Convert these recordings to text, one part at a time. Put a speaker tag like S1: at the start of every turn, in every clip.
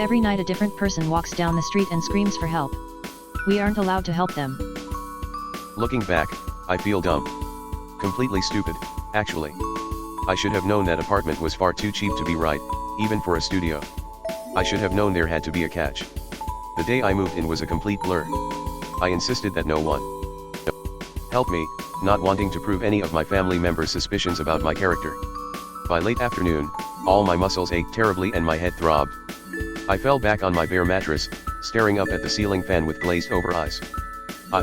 S1: Every night a different person walks down the street and screams for help. We aren't allowed to help them.
S2: Looking back, I feel dumb. Completely stupid, actually. I should have known that apartment was far too cheap to be right, even for a studio. I should have known there had to be a catch. The day I moved in was a complete blur. I insisted that no one help me, not wanting to prove any of my family members' suspicions about my character. By late afternoon, all my muscles ached terribly and my head throbbed. I fell back on my bare mattress, staring up at the ceiling fan with glazed over eyes. I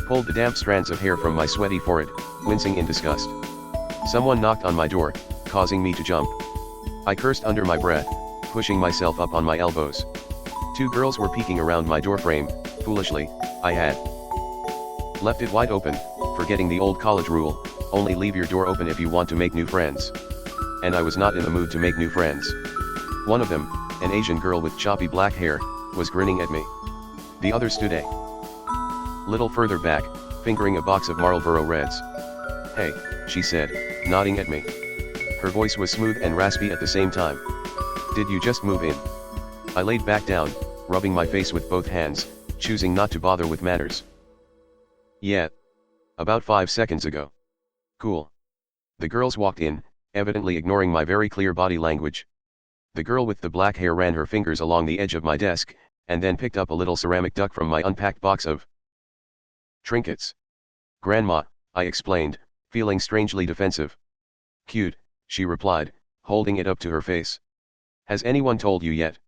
S2: pulled the damp strands of hair from my sweaty forehead, wincing in disgust. Someone knocked on my door, causing me to jump. I cursed under my breath, pushing myself up on my elbows. Two girls were peeking around my doorframe. Foolishly, I had left it wide open, forgetting the old college rule, only leave your door open if you want to make new friends. And I was not in the mood to make new friends. One of them, an Asian girl with choppy black hair, was grinning at me. The other stood a little further back, fingering a box of Marlboro Reds. "Hey," she said, nodding at me. Her voice was smooth and raspy at the same time. "Did you just move in?" I laid back down, rubbing my face with both hands, choosing not to bother with matters. "Yeah. About 5 seconds ago." "Cool." The girls walked in, evidently ignoring my very clear body language. The girl with the black hair ran her fingers along the edge of my desk, and then picked up a little ceramic duck from my unpacked box of trinkets. "Grandma," I explained, feeling strangely defensive. "Cute," she replied, holding it up to her face. "Has anyone told you yet?"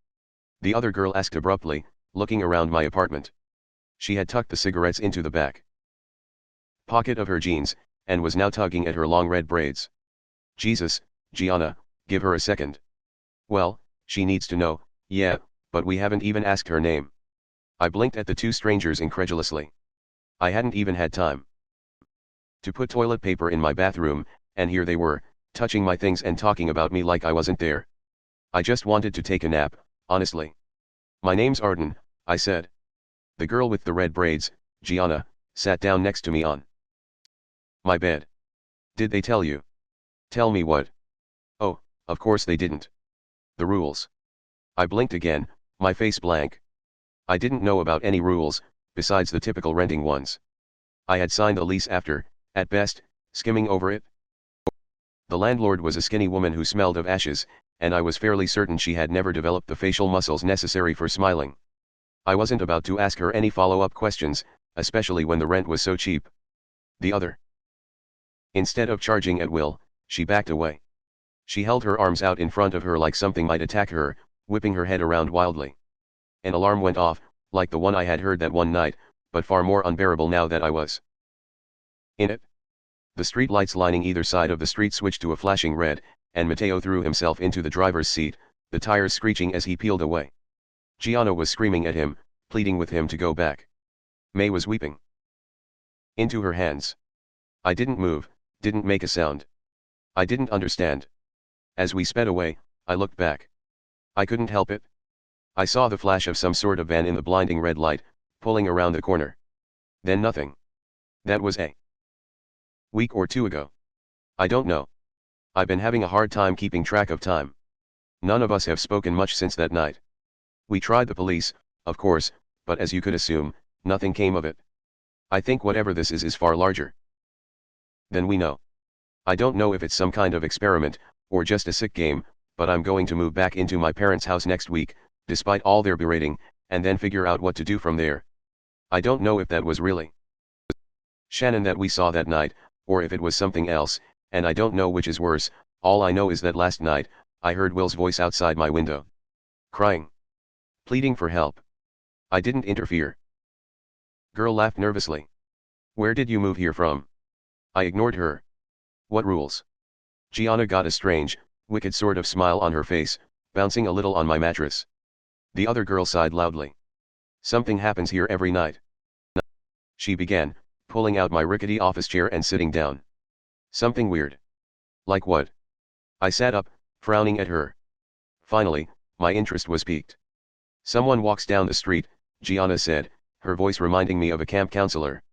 S2: The other girl asked abruptly, looking around my apartment. She had tucked the cigarettes into the back pocket of her jeans, and was now tugging at her long red braids. "Jesus, Gianna, give her a second." "Well, she needs to know, yeah, but we haven't even asked her name." I blinked at the two strangers incredulously. I hadn't even had time to put toilet paper in my bathroom, and here they were, touching my things and talking about me like I wasn't there. I just wanted to take a nap, honestly. "My name's Arden," I said. The girl with the red braids, Gianna, sat down next to me on my bed. "Did they tell you?" "Tell me what?" "Oh, of course they didn't. The rules." I blinked again, my face blank. I didn't know about any rules, besides the typical renting ones. I had signed a lease after, at best, skimming over it. The landlord was a skinny woman who smelled of ashes, and I was fairly certain she had never developed the facial muscles necessary for smiling. I wasn't about to ask her any follow-up questions, especially when the rent was so cheap. The other. Instead of charging at will, she backed away. She held her arms out in front of her like something might attack her, whipping her head around wildly. An alarm went off, like the one I had heard that one night, but far more unbearable now that I was in it. The street lights lining either side of the street switched to a flashing red, and Mateo threw himself into the driver's seat, the tires screeching as he peeled away. Gianna was screaming at him, pleading with him to go back. May was weeping into her hands. I didn't move, didn't make a sound. I didn't understand. As we sped away, I looked back. I couldn't help it. I saw the flash of some sort of van in the blinding red light, pulling around the corner. Then nothing. That was a week or two ago. I don't know. I've been having a hard time keeping track of time. None of us have spoken much since that night. We tried the police, of course, but as you could assume, nothing came of it. I think whatever this is far larger than we know. I don't know if it's some kind of experiment, or just a sick game, but I'm going to move back into my parents' house next week, despite all their berating, and then figure out what to do from there. I don't know if that was really Shannon that we saw that night, or if it was something else, and I don't know which is worse. All I know is that last night, I heard Will's voice outside my window. Crying. Pleading for help. I didn't interfere. Girl laughed nervously. "Where did you move here from?" I ignored her. "What rules?" Gianna got a strange, wicked sort of smile on her face, bouncing a little on my mattress. The other girl sighed loudly. "Something happens here every night," she began, pulling out my rickety office chair and sitting down. "Something weird." "Like what?" I sat up, frowning at her. Finally, my interest was piqued. "Someone walks down the street," Gianna said, her voice reminding me of a camp counselor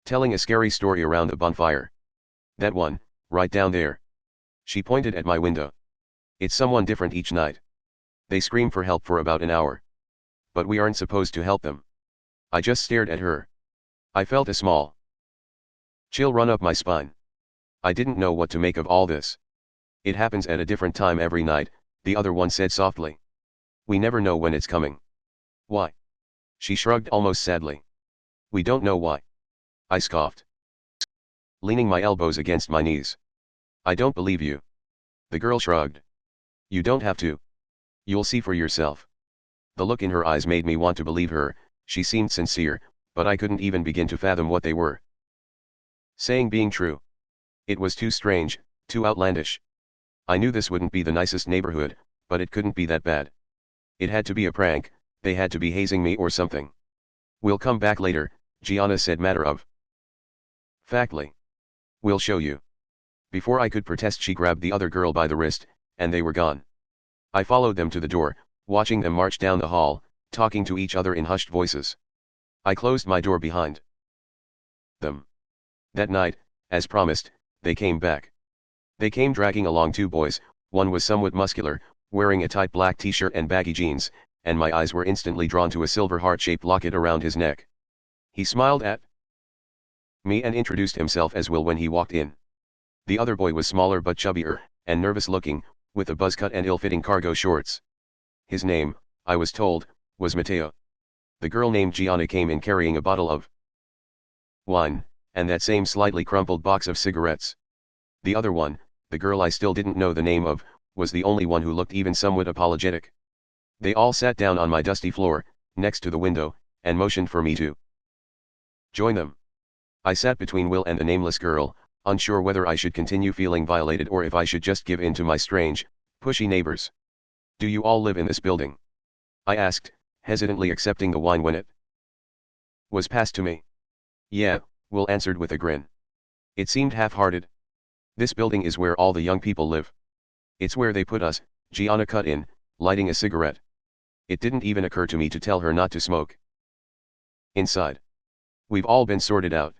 S2: telling a scary story around the bonfire. "That one, right down there." She pointed at my window. "It's someone different each night. They scream for help for about an hour. But we aren't supposed to help them. I just stared at her. I felt a small chill run up my spine. I didn't know what to make of all this. It happens at a different time every night, the other one said softly. We never know when it's coming. Why? She shrugged almost sadly. We don't know why. I scoffed, leaning my elbows against my knees. I don't believe you. The girl shrugged. You don't have to. You'll see for yourself. The look in her eyes made me want to believe her. She seemed sincere, but I couldn't even begin to fathom what they were saying being true. It was too strange, too outlandish. I knew this wouldn't be the nicest neighborhood, but it couldn't be that bad. It had to be a prank, they had to be hazing me or something. We'll come back later, Gianna said matter of factly. We'll show you. Before I could protest, she grabbed the other girl by the wrist, and they were gone. I followed them to the door, watching them march down the hall, talking to each other in hushed voices. I closed my door behind them. That night, as promised, they came back. They came dragging along two boys. One was somewhat muscular, wearing a tight black t-shirt and baggy jeans, and my eyes were instantly drawn to a silver heart-shaped locket around his neck. He smiled at me and introduced himself as Will when he walked in. The other boy was smaller but chubbier, and nervous-looking, with a buzz cut and ill-fitting cargo shorts. His name, I was told, was Matteo. The girl named Gianna came in carrying a bottle of wine, and that same slightly crumpled box of cigarettes. The other one, the girl I still didn't know the name of, was the only one who looked even somewhat apologetic. They all sat down on my dusty floor, next to the window, and motioned for me to join them. I sat between Will and the nameless girl, unsure whether I should continue feeling violated or if I should just give in to my strange, pushy neighbors. Do you all live in this building? I asked, hesitantly accepting the wine when it was passed to me. Yeah, Will answered with a grin. It seemed half-hearted. This building is where all the young people live. It's where they put us, Gianna cut in, lighting a cigarette. It didn't even occur to me to tell her not to smoke inside. We've all been sorted out.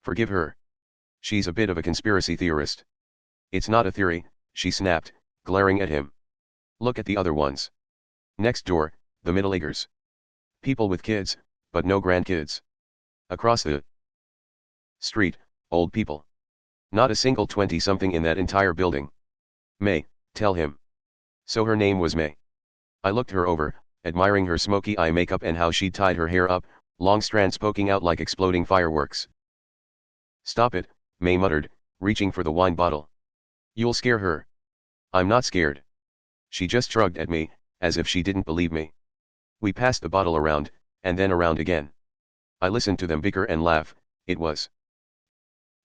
S2: Forgive her. She's a bit of a conspiracy theorist. It's not a theory, she snapped, glaring at him. Look at the other ones. Next door, the middle-agers. People with kids, but no grandkids. Across the street, old people. Not a single 20-something in that entire building. May, tell him. So her name was May. I looked her over, admiring her smoky eye makeup and how she'd tied her hair up, long strands poking out like exploding fireworks. Stop it, May muttered, reaching for the wine bottle. You'll scare her. I'm not scared. She just shrugged at me, as if she didn't believe me. We passed the bottle around, and then around again. I listened to them bicker and laugh. It was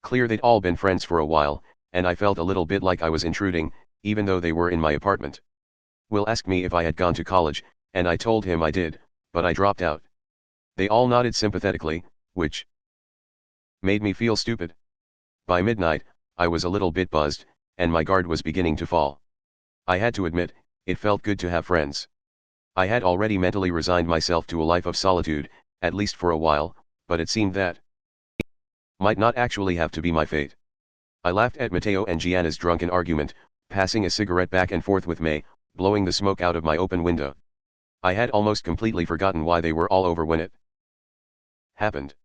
S2: clear they'd all been friends for a while, and I felt a little bit like I was intruding, even though they were in my apartment. Will asked me if I had gone to college, and I told him I did, but I dropped out. They all nodded sympathetically, which made me feel stupid. By midnight, I was a little bit buzzed, and my guard was beginning to fall. I had to admit, it felt good to have friends. I had already mentally resigned myself to a life of solitude, at least for a while, but it seemed that might not actually have to be my fate. I laughed at Matteo and Gianna's drunken argument, passing a cigarette back and forth with May, blowing the smoke out of my open window. I had almost completely forgotten why they were all over when it happened.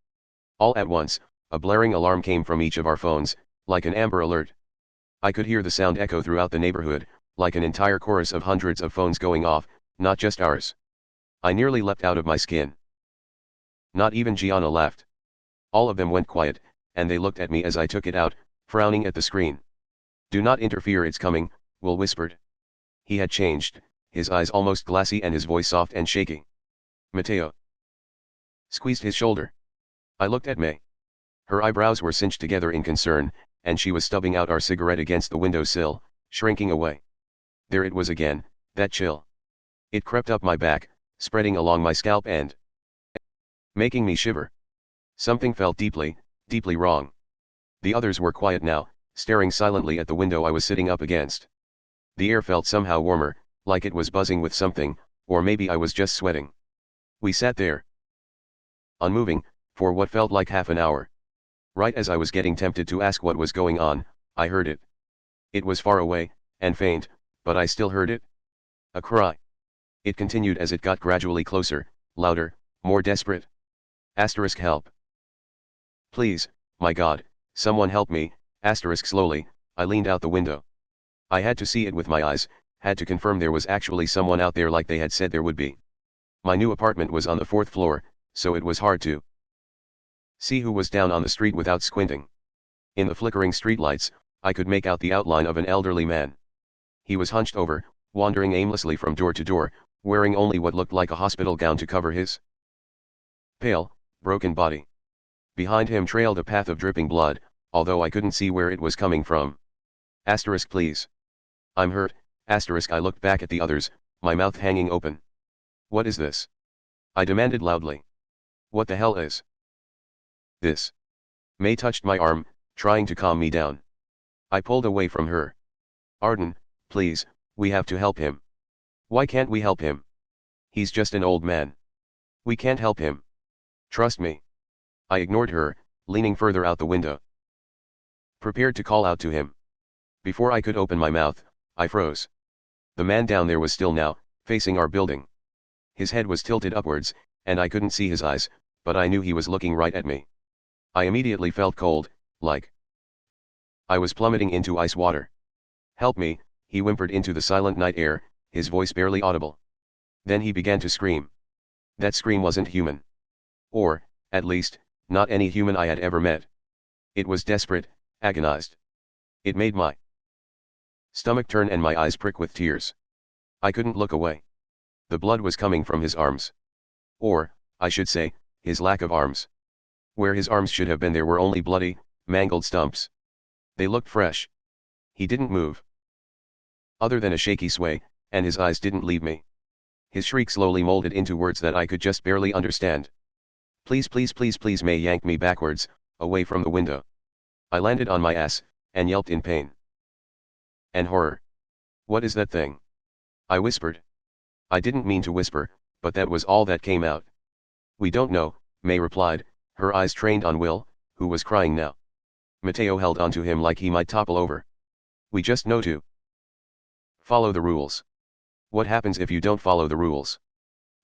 S2: All at once, a blaring alarm came from each of our phones, like an Amber Alert. I could hear the sound echo throughout the neighborhood, like an entire chorus of hundreds of phones going off, not just ours. I nearly leapt out of my skin. Not even Gianna laughed. All of them went quiet, and they looked at me as I took it out, frowning at the screen. Do not interfere, it's coming, Will whispered. He had changed, his eyes almost glassy and his voice soft and shaky. Matteo squeezed his shoulder. I looked at May. Her eyebrows were cinched together in concern, and she was stubbing out our cigarette against the windowsill, shrinking away. There it was again, that chill. It crept up my back, spreading along my scalp and making me shiver. Something felt deeply, deeply wrong. The others were quiet now, staring silently at the window I was sitting up against. The air felt somehow warmer, like it was buzzing with something, or maybe I was just sweating. We sat there, unmoving, for what felt like half an hour. Right as I was getting tempted to ask what was going on, I heard it. It was far away, and faint, but I still heard it. A cry. It continued as it got gradually closer, louder, more desperate. Asterisk help. Please, my God, someone help me, asterisk slowly, I leaned out the window. I had to see it with my eyes, had to confirm there was actually someone out there like they had said there would be. My new apartment was on the 4th floor, so it was hard to see who was down on the street without squinting. In the flickering streetlights, I could make out the outline of an elderly man. He was hunched over, wandering aimlessly from door to door, wearing only what looked like a hospital gown to cover his pale, broken body. Behind him trailed a path of dripping blood, although I couldn't see where it was coming from. Asterisk please. I'm hurt, asterisk I looked back at the others, my mouth hanging open. What is this? I demanded loudly. What the hell is this? May touched my arm, trying to calm me down. I pulled away from her. Arden, please, we have to help him. Why can't we help him? He's just an old man. We can't help him. Trust me. I ignored her, leaning further out the window, prepared to call out to him. Before I could open my mouth, I froze. The man down there was still now, facing our building. His head was tilted upwards, and I couldn't see his eyes, but I knew he was looking right at me. I immediately felt cold, like I was plummeting into ice water. Help me, he whimpered into the silent night air, his voice barely audible. Then he began to scream. That scream wasn't human. Or, at least, not any human I had ever met. It was desperate, agonized. It made my stomach turn and my eyes prick with tears. I couldn't look away. The blood was coming from his arms. Or, I should say, his lack of arms. Where his arms should have been there were only bloody, mangled stumps. They looked fresh. He didn't move, other than a shaky sway, and his eyes didn't leave me. His shriek slowly molded into words that I could just barely understand. Please please please please. May yanked me backwards, away from the window. I landed on my ass, and yelped in pain and horror. What is that thing? I whispered. I didn't mean to whisper, but that was all that came out. We don't know, May replied, her eyes trained on Will, who was crying now. Mateo held onto him like he might topple over. We just know to follow the rules. What happens if you don't follow the rules?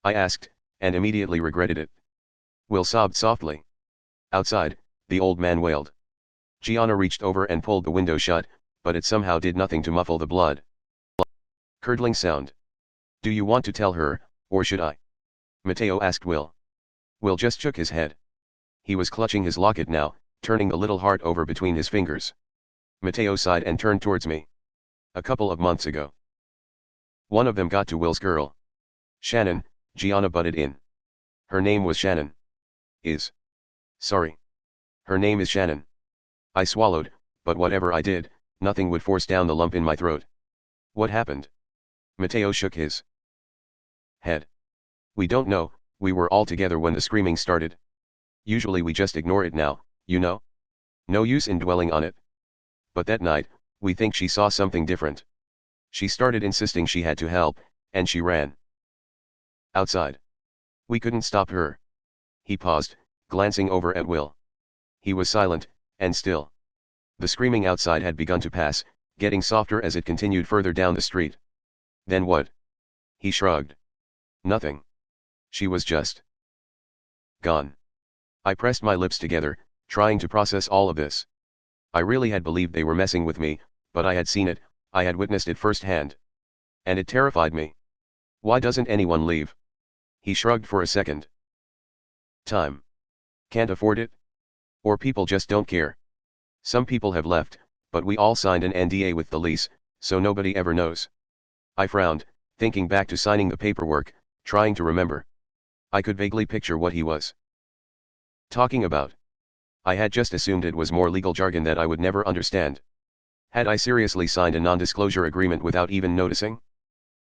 S2: I asked, and immediately regretted it. Will sobbed softly. Outside, the old man wailed. Gianna reached over and pulled the window shut, but it somehow did nothing to muffle the blood curdling sound. Do you want to tell her, or should I? Mateo asked Will. Will just shook his head. He was clutching his locket now, turning the little heart over between his fingers. Mateo sighed and turned towards me. A couple of months ago, one of them got to Will's girl. Shannon, Gianna butted in. Her name was Shannon. Sorry. Her name is Shannon. I swallowed, but whatever I did, nothing would force down the lump in my throat. What happened? Mateo shook his head. We don't know, we were all together when the screaming started. Usually we just ignore it now, you know? No use in dwelling on it. But that night, we think she saw something different. She started insisting she had to help, and she ran outside. We couldn't stop her. He paused, glancing over at Will. He was silent, and still. The screaming outside had begun to pass, getting softer as it continued further down the street. Then what? He shrugged. Nothing. She was just gone. I pressed my lips together, trying to process all of this. I really had believed they were messing with me, but I had seen it, I had witnessed it firsthand. And it terrified me. Why doesn't anyone leave? He shrugged for a second. Time. Can't afford it? Or people just don't care. Some people have left, but we all signed an NDA with the lease, so nobody ever knows. I frowned, thinking back to signing the paperwork, trying to remember. I could vaguely picture what he was talking about. I had just assumed it was more legal jargon that I would never understand. Had I seriously signed a non-disclosure agreement without even noticing?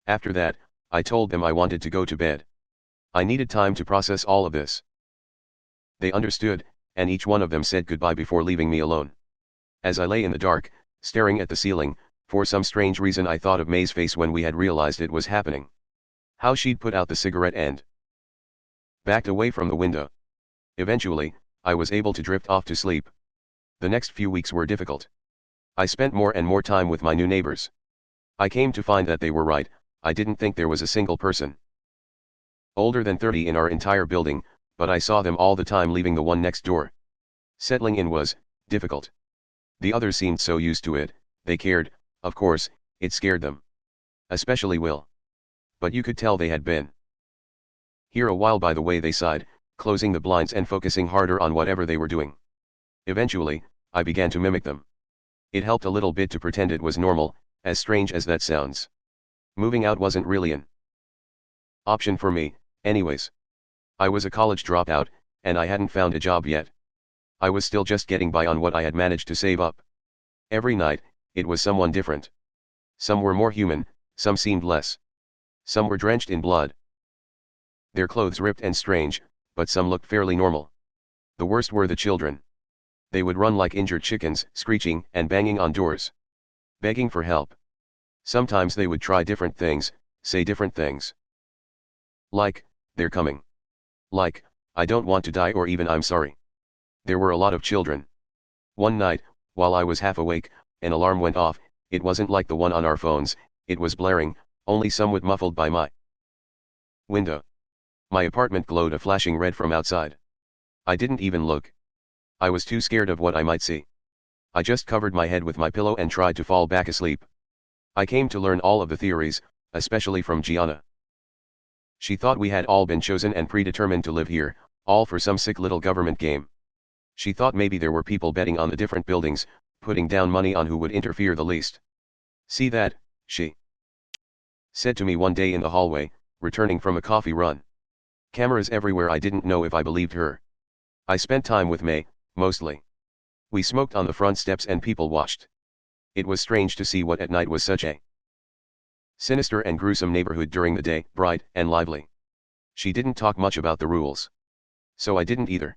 S2: After that, I told them I wanted to go to bed. I needed time to process all of this. They understood, and each one of them said goodbye before leaving me alone. As I lay in the dark, staring at the ceiling, for some strange reason I thought of May's face when we had realized it was happening. How she'd put out the cigarette and backed away from the window. Eventually, I was able to drift off to sleep. The next few weeks were difficult. I spent more and more time with my new neighbors. I came to find that they were right, I didn't think there was a single person Older than 30 in our entire building, but I saw them all the time leaving the one next door. Settling in was difficult. The others seemed so used to it, they cared, of course, it scared them. Especially Will. But you could tell they had been here a while by the way they sighed, closing the blinds and focusing harder on whatever they were doing. Eventually, I began to mimic them. It helped a little bit to pretend it was normal, as strange as that sounds. Moving out wasn't really an option for me, anyways. I was a college dropout, and I hadn't found a job yet. I was still just getting by on what I had managed to save up. Every night, it was someone different. Some were more human, some seemed less. Some were drenched in blood. Their clothes ripped and strange, but some looked fairly normal. The worst were the children. They would run like injured chickens, screeching and banging on doors, begging for help. Sometimes they would try different things, say different things. Like, they're coming. Like, I don't want to die, or even I'm sorry. There were a lot of children. One night, while I was half awake, an alarm went off. It wasn't like the one on our phones, it was blaring, only somewhat muffled by my window. My apartment glowed a flashing red from outside. I didn't even look. I was too scared of what I might see. I just covered my head with my pillow and tried to fall back asleep. I came to learn all of the theories, especially from Gianna. She thought we had all been chosen and predetermined to live here, all for some sick little government game. She thought maybe there were people betting on the different buildings, putting down money on who would interfere the least. See that, she said to me one day in the hallway, returning from a coffee run. Cameras everywhere. I didn't know if I believed her. I spent time with May, mostly. We smoked on the front steps and people watched. It was strange to see what at night was such a sinister and gruesome neighborhood during the day, bright and lively. She didn't talk much about the rules. So I didn't either.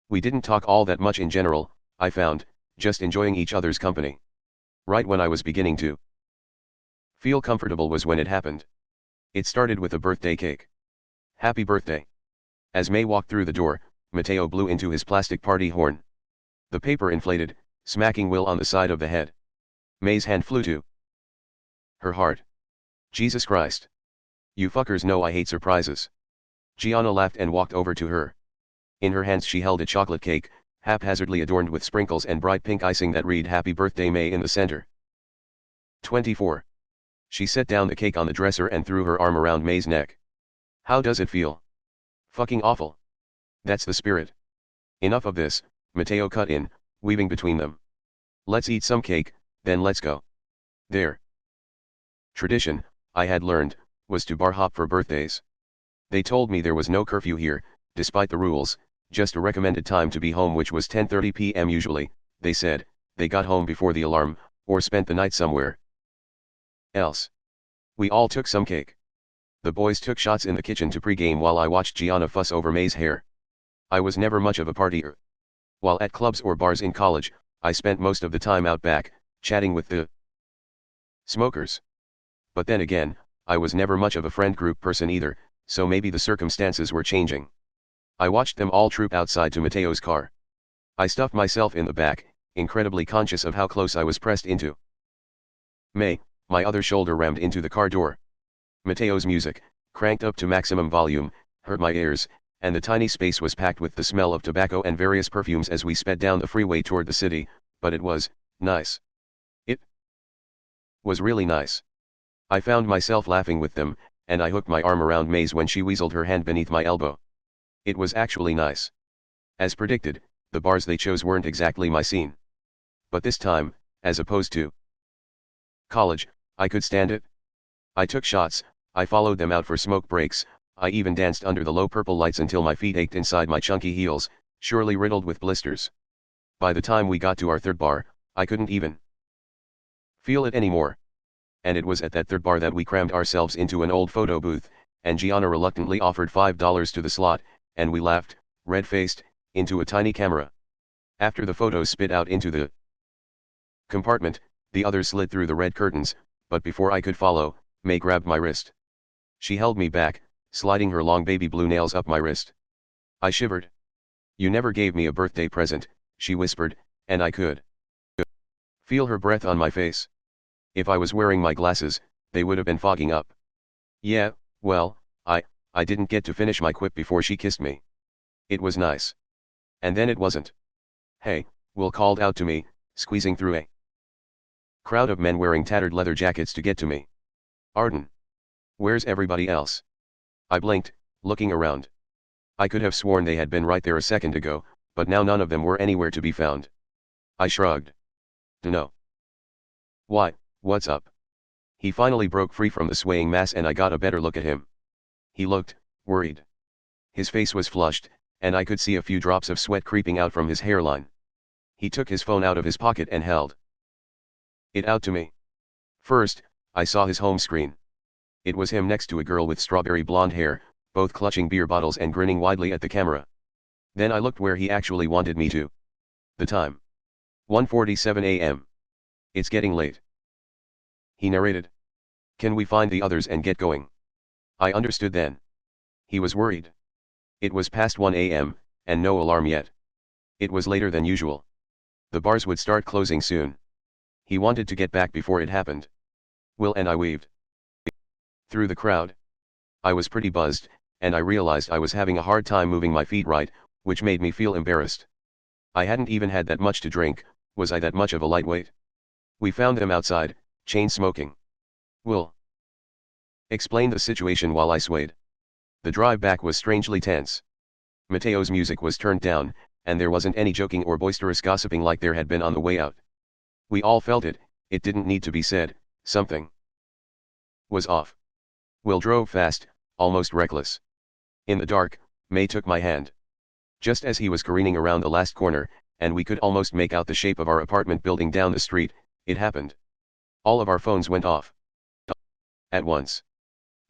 S2: We didn't talk all that much in general, I found, just enjoying each other's company. Right when I was beginning to feel comfortable was when it happened. It started with a birthday cake. Happy birthday. As May walked through the door, Matteo blew into his plastic party horn. The paper inflated, smacking Will on the side of the head. May's hand flew to her heart. Jesus Christ. You fuckers know I hate surprises. Gianna laughed and walked over to her. In her hands she held a chocolate cake, haphazardly adorned with sprinkles and bright pink icing that read Happy Birthday May in the center. 24. She set down the cake on the dresser and threw her arm around May's neck. How does it feel? Fucking awful. That's the spirit. Enough of this, Matteo cut in, weaving between them. Let's eat some cake, then let's go. There. Tradition, I had learned, was to bar hop for birthdays. They told me there was no curfew here, despite the rules, just a recommended time to be home, which was 10:30 p.m. usually. They said, they got home before the alarm, or spent the night somewhere else. We all took some cake. The boys took shots in the kitchen to pregame while I watched Gianna fuss over May's hair. I was never much of a partier. While at clubs or bars in college, I spent most of the time out back, chatting with the smokers. But then again, I was never much of a friend group person either, so maybe the circumstances were changing. I watched them all troop outside to Matteo's car. I stuffed myself in the back, incredibly conscious of how close I was pressed into May. My other shoulder rammed into the car door. Matteo's music, cranked up to maximum volume, hurt my ears, and the tiny space was packed with the smell of tobacco and various perfumes as we sped down the freeway toward the city, but it was nice. It was really nice. I found myself laughing with them, and I hooked my arm around May's when she weaseled her hand beneath my elbow. It was actually nice. As predicted, the bars they chose weren't exactly my scene. But this time, as opposed to college, I could stand it. I took shots, I followed them out for smoke breaks, I even danced under the low purple lights until my feet ached inside my chunky heels, surely riddled with blisters. By the time we got to our third bar, I couldn't even feel it anymore. And it was at that third bar that we crammed ourselves into an old photo booth, and Gianna reluctantly offered $5 to the slot, and we laughed, red-faced, into a tiny camera. After the photos spit out into the compartment, the others slid through the red curtains, but before I could follow, May grabbed my wrist. She held me back, sliding her long baby blue nails up my wrist. I shivered. You never gave me a birthday present, she whispered, and I could feel her breath on my face. If I was wearing my glasses, they would have been fogging up. Yeah, well, I I didn't get to finish my quip before she kissed me. It was nice. And then it wasn't. Hey, Will called out to me, squeezing through a crowd of men wearing tattered leather jackets to get to me. Arden. Where's everybody else? I blinked, looking around. I could have sworn they had been right there a second ago, but now none of them were anywhere to be found. I shrugged. Dunno. Why, what's up? He finally broke free from the swaying mass and I got a better look at him. He looked worried. His face was flushed, and I could see a few drops of sweat creeping out from his hairline. He took his phone out of his pocket and held it out to me. First, I saw his home screen. It was him next to a girl with strawberry blonde hair, both clutching beer bottles and grinning widely at the camera. Then I looked where he actually wanted me to. The time. 1:47 a.m. It's getting late. He narrated. Can we find the others and get going? I understood then. He was worried. It was past 1 a.m., and no alarm yet. It was later than usual. The bars would start closing soon. He wanted to get back before it happened. Will and I weaved through the crowd. I was pretty buzzed, and I realized I was having a hard time moving my feet right, which made me feel embarrassed. I hadn't even had that much to drink. Was I that much of a lightweight? We found them outside, chain smoking. Will explained the situation while I swayed. The drive back was strangely tense. Mateo's music was turned down, and there wasn't any joking or boisterous gossiping like there had been on the way out. We all felt it, it didn't need to be said, something was off. Will drove fast, almost reckless. In the dark, May took my hand. Just as he was careening around the last corner, and we could almost make out the shape of our apartment building down the street, it happened. All of our phones went off. At once.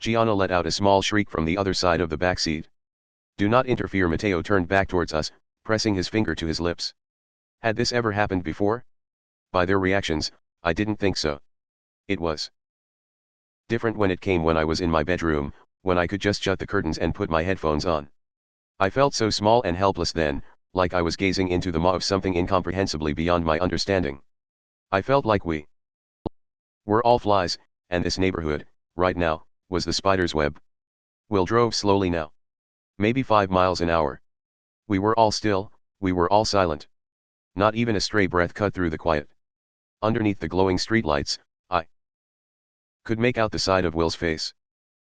S2: Gianna let out a small shriek from the other side of the back seat. Do not interfere. Mateo turned back towards us, pressing his finger to his lips. Had this ever happened before? By their reactions, I didn't think so. It was different when it came when I was in my bedroom, when I could just shut the curtains and put my headphones on. I felt so small and helpless then, like I was gazing into the maw of something incomprehensibly beyond my understanding. I felt like we were all flies, and this neighborhood, right now, was the spider's web. Will drove slowly now. Maybe 5 miles an hour. We were all still, we were all silent. Not even a stray breath cut through the quiet. Underneath the glowing streetlights, I could make out the side of Will's face.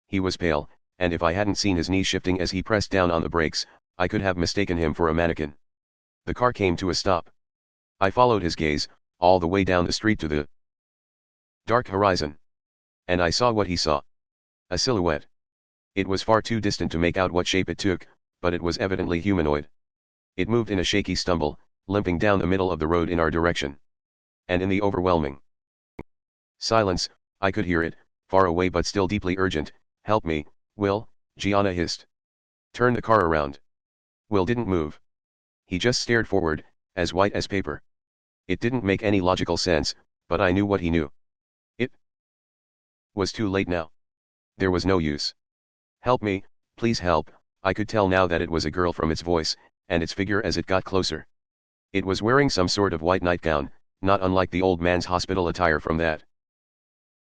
S2: He was pale, and if I hadn't seen his knees shifting as he pressed down on the brakes, I could have mistaken him for a mannequin. The car came to a stop. I followed his gaze, all the way down the street to the dark horizon. And I saw what he saw. A silhouette. It was far too distant to make out what shape it took, but it was evidently humanoid. It moved in a shaky stumble, limping down the middle of the road in our direction. And in the overwhelming silence, I could hear it, far away but still deeply urgent, "Help me, Will," Gianna hissed. "Turn the car around." Will didn't move. He just stared forward, as white as paper. It didn't make any logical sense, but I knew what he knew. It was too late now. There was no use. "Help me, please help," I could tell now that it was a girl from its voice, and its figure as it got closer. It was wearing some sort of white nightgown, not unlike the old man's hospital attire from that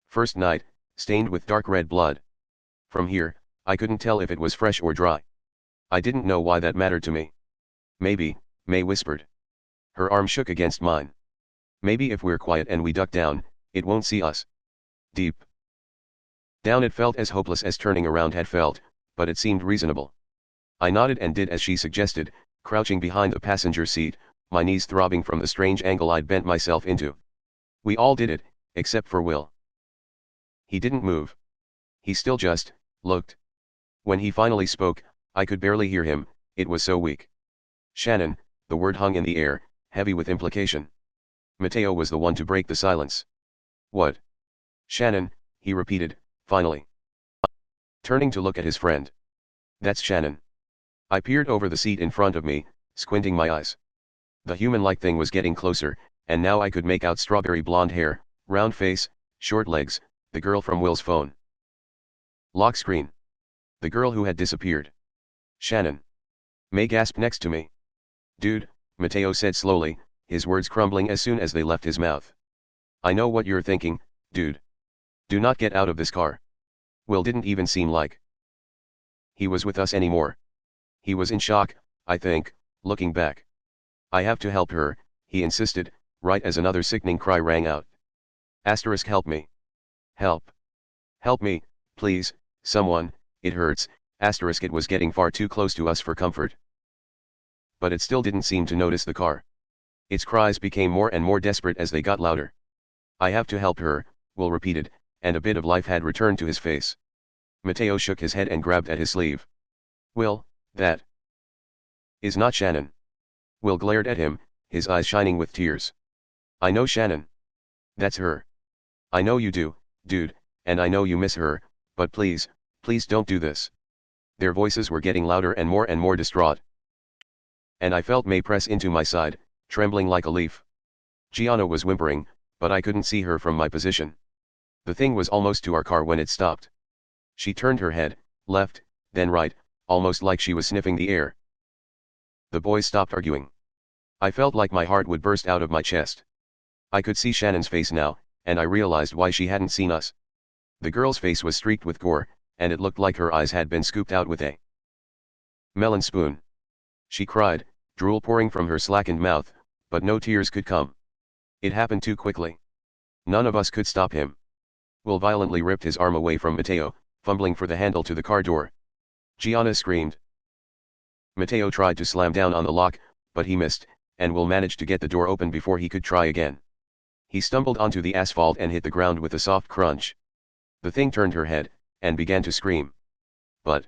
S2: first night, stained with dark red blood. From here, I couldn't tell if it was fresh or dry. I didn't know why that mattered to me. "Maybe," May whispered. Her arm shook against mine. "Maybe if we're quiet and we duck down, it won't see us." Deep down it felt as hopeless as turning around had felt, but it seemed reasonable. I nodded and did as she suggested, crouching behind the passenger seat, my knees throbbing from the strange angle I'd bent myself into. We all did it, except for Will. He didn't move. He still just looked. When he finally spoke, I could barely hear him, it was so weak. "Shannon," the word hung in the air, heavy with implication. Mateo was the one to break the silence. "What?" "Shannon," he repeated, finally. Turning to look at his friend. "That's Shannon." I peered over the seat in front of me, squinting my eyes. The human-like thing was getting closer, and now I could make out strawberry blonde hair, round face, short legs, the girl from Will's phone. Lock screen. The girl who had disappeared. "Shannon." May gasped next to me. "Dude," Mateo said slowly, his words crumbling as soon as they left his mouth. "I know what you're thinking, dude. Do not get out of this car." Will didn't even seem like he was with us anymore. He was in shock, I think, looking back. I have to help her, he insisted, right as another sickening cry rang out. Asterisk help me. Help. Help me, please, someone, it hurts, asterisk it was getting far too close to us for comfort. But it still didn't seem to notice the car. Its cries became more and more desperate as they got louder. I have to help her, Will repeated, and a bit of life had returned to his face. Mateo shook his head and grabbed at his sleeve. Will, that is not Shannon. Will glared at him, his eyes shining with tears. I know Shannon. That's her. I know you do, dude, and I know you miss her, but please, please don't do this. Their voices were getting louder and more distraught. And I felt May press into my side, trembling like a leaf. Gianna was whimpering, but I couldn't see her from my position. The thing was almost to our car when it stopped. She turned her head, left, then right, almost like she was sniffing the air. The boys stopped arguing. I felt like my heart would burst out of my chest. I could see Shannon's face now, and I realized why she hadn't seen us. The girl's face was streaked with gore, and it looked like her eyes had been scooped out with a melon spoon. She cried, drool pouring from her slackened mouth, but no tears could come. It happened too quickly. None of us could stop him. Will violently ripped his arm away from Mateo, fumbling for the handle to the car door. Gianna screamed. Mateo tried to slam down on the lock, but he missed, and Will managed to get the door open before he could try again. He stumbled onto the asphalt and hit the ground with a soft crunch. The thing turned her head, and began to scream. But